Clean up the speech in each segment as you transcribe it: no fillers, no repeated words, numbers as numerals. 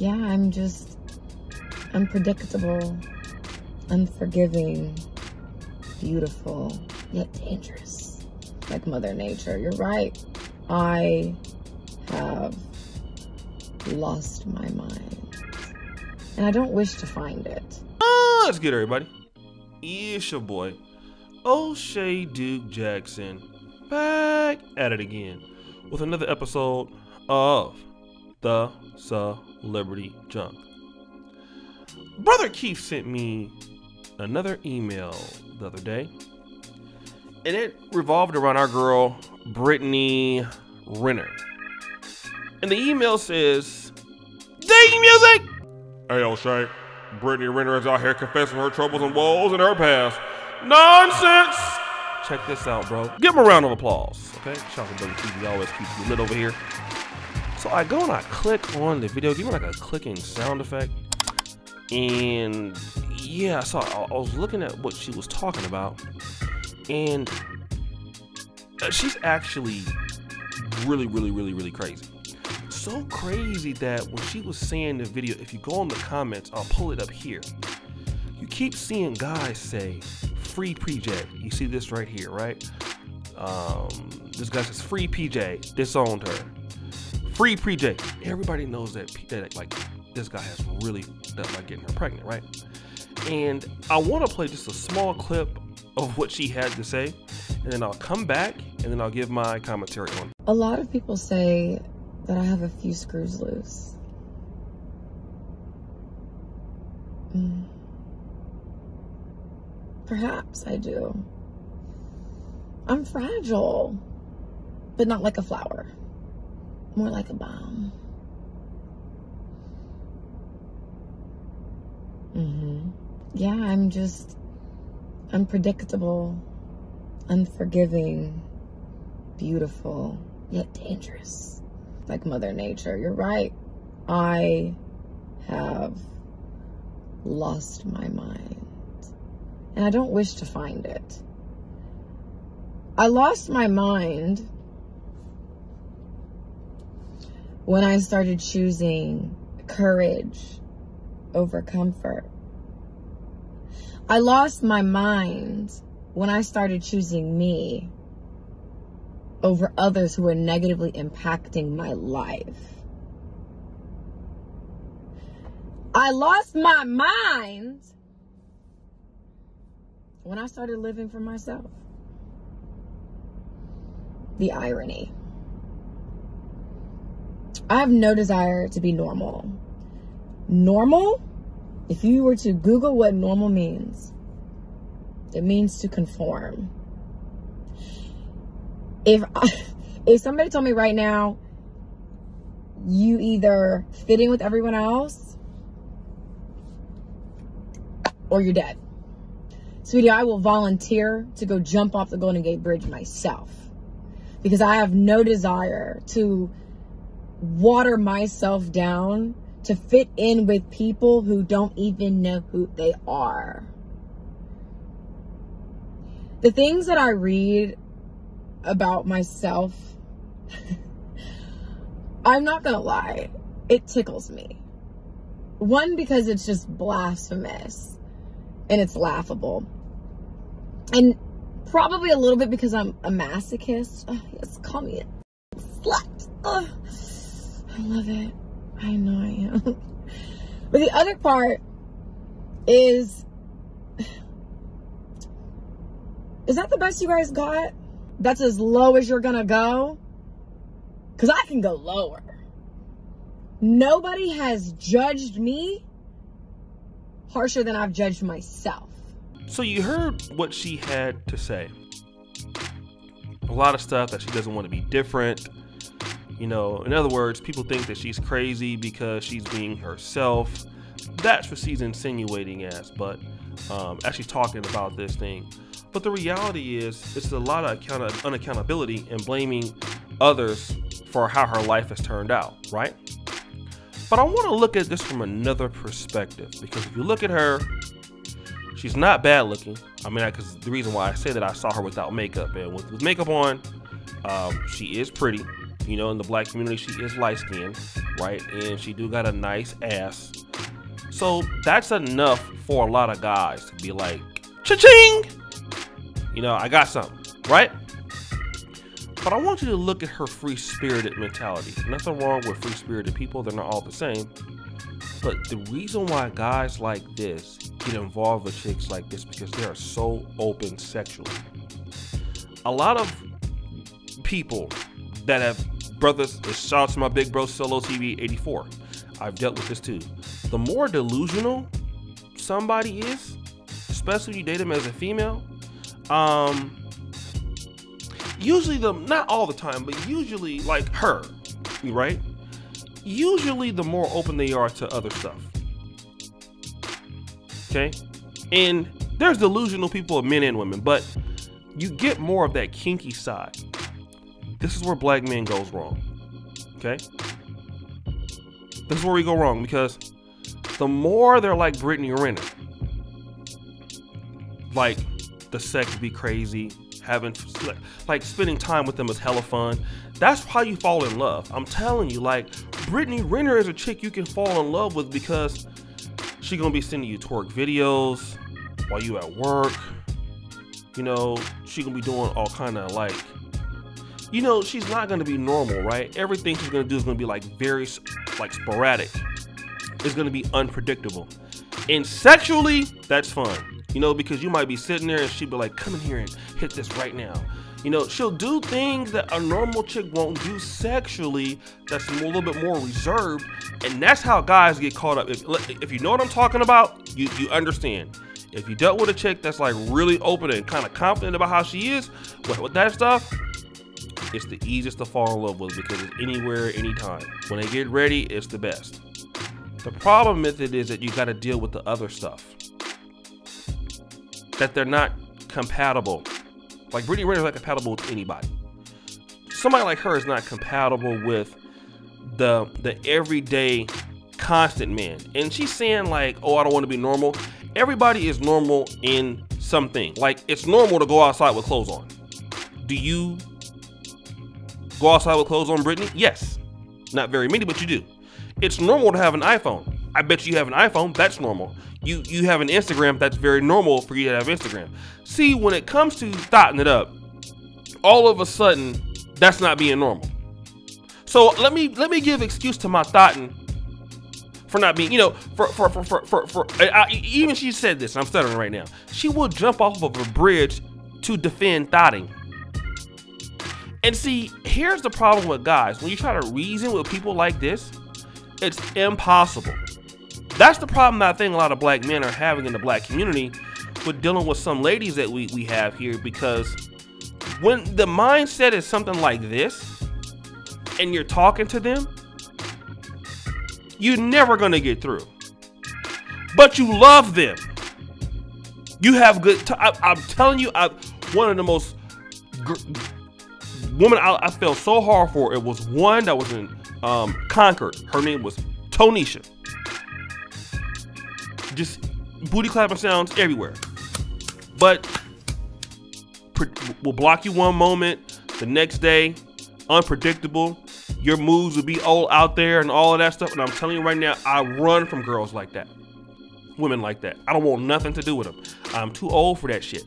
Yeah, I'm just unpredictable, unforgiving, beautiful, yet dangerous. Like Mother Nature. You're right. I have lost my mind. And I don't wish to find it. Let's get everybody. It's your boy, O'Shea Duke Jackson, back at it again with another episode of the Celebrity Junk. Brother Keith sent me another email the other day, and it revolved around our girl, Brittany Renner. And the email says, "Ding music!" Hey, O'Shea, Brittany Renner is out here confessing her troubles and woes in her past. Nonsense! Check this out, bro. Give him a round of applause, okay? Shout out to Brother Keith, he always keeps you lit over here. So I go and I click on the video, give me like a clicking sound effect. And yeah, so I was looking at what she was talking about, and she's actually really crazy. So crazy that when she was saying the video, if you go in the comments, I'll pull it up here, you keep seeing guys say free PJ. You see this right here, right? This guy says free PJ disowned her. Free PJ. Everybody knows that like this guy has really done like getting her pregnant, right? And I want to play just a small clip of what she had to say, and then I'll come back and then I'll give my commentary on it. A lot of people say that I have a few screws loose. Perhaps I do. I'm fragile, but not like a flower. More like a bomb. Yeah, I'm just unpredictable, unforgiving, beautiful, yet dangerous. Like Mother Nature. You're right. I have lost my mind. And I don't wish to find it. I lost my mind when I started choosing courage over comfort. I lost my mind when I started choosing me over others who were negatively impacting my life. I lost my mind when I started living for myself. The irony. I have no desire to be normal. Normal? If you were to Google what normal means, it means to conform. If somebody told me right now, you either fit in with everyone else or you're dead. Sweetie, I will volunteer to go jump off the Golden Gate Bridge myself, because I have no desire to water myself down to fit in with people who don't even know who they are. The things that I read about myself, I'm not gonna lie, it tickles me. One, because it's just blasphemous and it's laughable, and probably a little bit because I'm a masochist. Yes, call me a slut. I love it. I know I am. But the other part is that the best you guys got? That's as low as you're gonna go? Because I can go lower. Nobody has judged me harsher than I've judged myself. So you heard what she had to say. A lot of stuff that she doesn't want to be different. You know, in other words, people think that she's crazy because she's being herself. That's what she's insinuating as, but as she's talking about this thing. But the reality is, it's a lot of unaccountability and blaming others for how her life has turned out, right? But I want to look at this from another perspective, because if you look at her, she's not bad looking. I mean, because the reason why I say that, I saw her without makeup, and with makeup on, she is pretty. You know, in the black community, she is light skinned. right? And she do got a nice ass. So that's enough for a lot of guys to be like, cha-ching! You know, I got something, right? But I want you to look at her free-spirited mentality. Nothing wrong with free-spirited people. They're not all the same. But the reason why guys like this get involved with chicks like this because they are so open sexually. A lot of people that have brothers, shout out to my big bro Solo TV 84. I've dealt with this too. The more delusional somebody is, especially when you date them as a female, usually not all the time, but usually like her, right? Usually the more open they are to other stuff. Okay? And there's delusional people of men and women, but you get more of that kinky side. This is where black men goes wrong. Okay? This is where we go wrong because the more they're like Brittany or Renner, like the sex be crazy, having like spending time with them is hella fun. That's how you fall in love. I'm telling you, like Brittany Renner is a chick you can fall in love with because she gonna be sending you twerk videos while you at work. You know, she gonna be doing all kind of like, you know, she's not gonna be normal, right? Everything she's gonna do is gonna be like very like sporadic. It's gonna be unpredictable. And sexually, that's fun. You know, because you might be sitting there and she'd be like, come in here and hit this right now. You know, she'll do things that a normal chick won't do sexually that's a little bit more reserved. And that's how guys get caught up. If you know what I'm talking about, you understand. If you dealt with a chick that's like really open and kind of confident about how she is, with that stuff, it's the easiest to fall in love with because it's anywhere, anytime. When they get ready, it's the best. The problem with it is that you got to deal with the other stuff. That they're not compatible. Like Brittany Renner is not compatible with anybody. Somebody like her is not compatible with the everyday constant man. And she's saying like, oh, I don't want to be normal. Everybody is normal in something. Like it's normal to go outside with clothes on. Do you go outside with clothes on, Brittany? Yes. Not very many, but you do. It's normal to have an iPhone. I bet you have an iPhone. That's normal. You have an Instagram. That's very normal for you to have Instagram. See, when it comes to thotting it up, all of a sudden, that's not being normal. So let me give excuse to my thotting for not being, you know, even she said this, and I'm stuttering right now. She will jump off of a bridge to defend thotting. And see, here's the problem with guys. When you try to reason with people like this, it's impossible. That's the problem that I think a lot of black men are having in the black community with dealing with some ladies that we have here, because when the mindset is something like this and you're talking to them, you're never going to get through. But you love them. You have good I'm telling you, one of the most woman I felt so hard for, it was one that was in Concord. Her name was Tonisha. Just booty clapping sounds everywhere. But will block you one moment, the next day, unpredictable. Your moves will be all out there and all of that stuff. And I'm telling you right now, I run from girls like that. Women like that. I don't want nothing to do with them. I'm too old for that shit.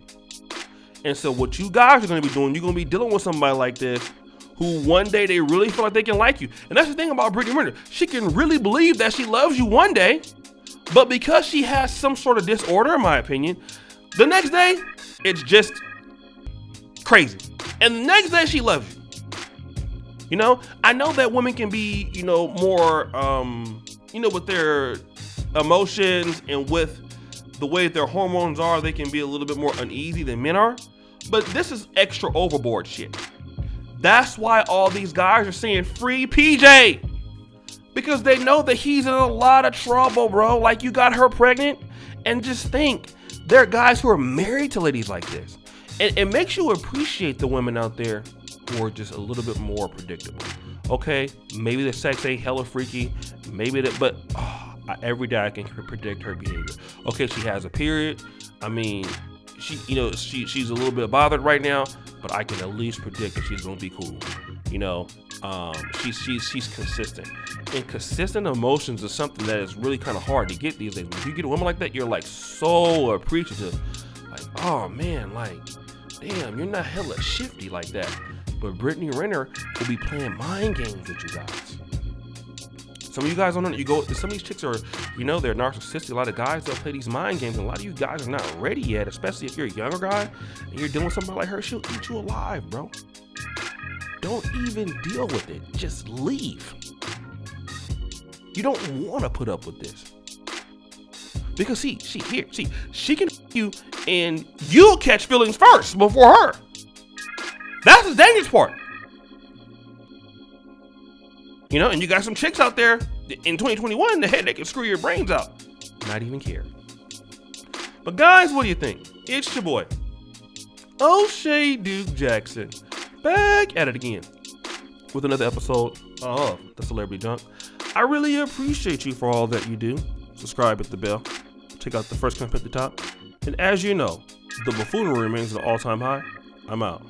And so what you guys are going to be doing, you're going to be dealing with somebody like this who one day they really feel like they can like you. And that's the thing about Brittany Renner. She can really believe that she loves you one day, but because she has some sort of disorder, in my opinion, the next day, it's just crazy. And the next day, she loves you. You know, I know that women can be, you know, more, you know, with their emotions and with the way their hormones are, they can be a little bit more uneasy than men are. But this is extra overboard shit. That's why all these guys are saying free PJ. Because they know that he's in a lot of trouble, bro. Like, you got her pregnant. And just think, there are guys who are married to ladies like this. And it makes you appreciate the women out there who are just a little bit more predictable. Okay, maybe the sex ain't hella freaky. Maybe that, but every day I can predict her behavior. Okay, she has a period. I mean, she's a little bit bothered right now, but I can at least predict that she's gonna be cool. You know, she's consistent. And consistent emotions is something that is really kind of hard to get these days. If you get a woman like that, you're like so appreciative. Like, oh man, like, damn, you're not hella shifty like that. But Brittany Renner will be playing mind games with you guys. Some of you guys don't know that you go, some of these chicks are, you know, they're narcissistic. A lot of guys, they'll play these mind games. And a lot of you guys are not ready yet, especially if you're a younger guy and you're dealing with somebody like her. She'll eat you alive, bro. Don't even deal with it. Just leave. You don't want to put up with this. Because she can you and you'll catch feelings first before her. That's the dangerous part. You know, and you got some chicks out there in 2021 that can screw your brains out. Not even care. But guys, what do you think? It's your boy, O'Shea Duke Jackson, back at it again with another episode of The Celebrity Junk. I really appreciate you for all that you do. Subscribe, hit the bell, check out the first comment at the top. And as you know, the buffoonery remains at an all-time high. I'm out.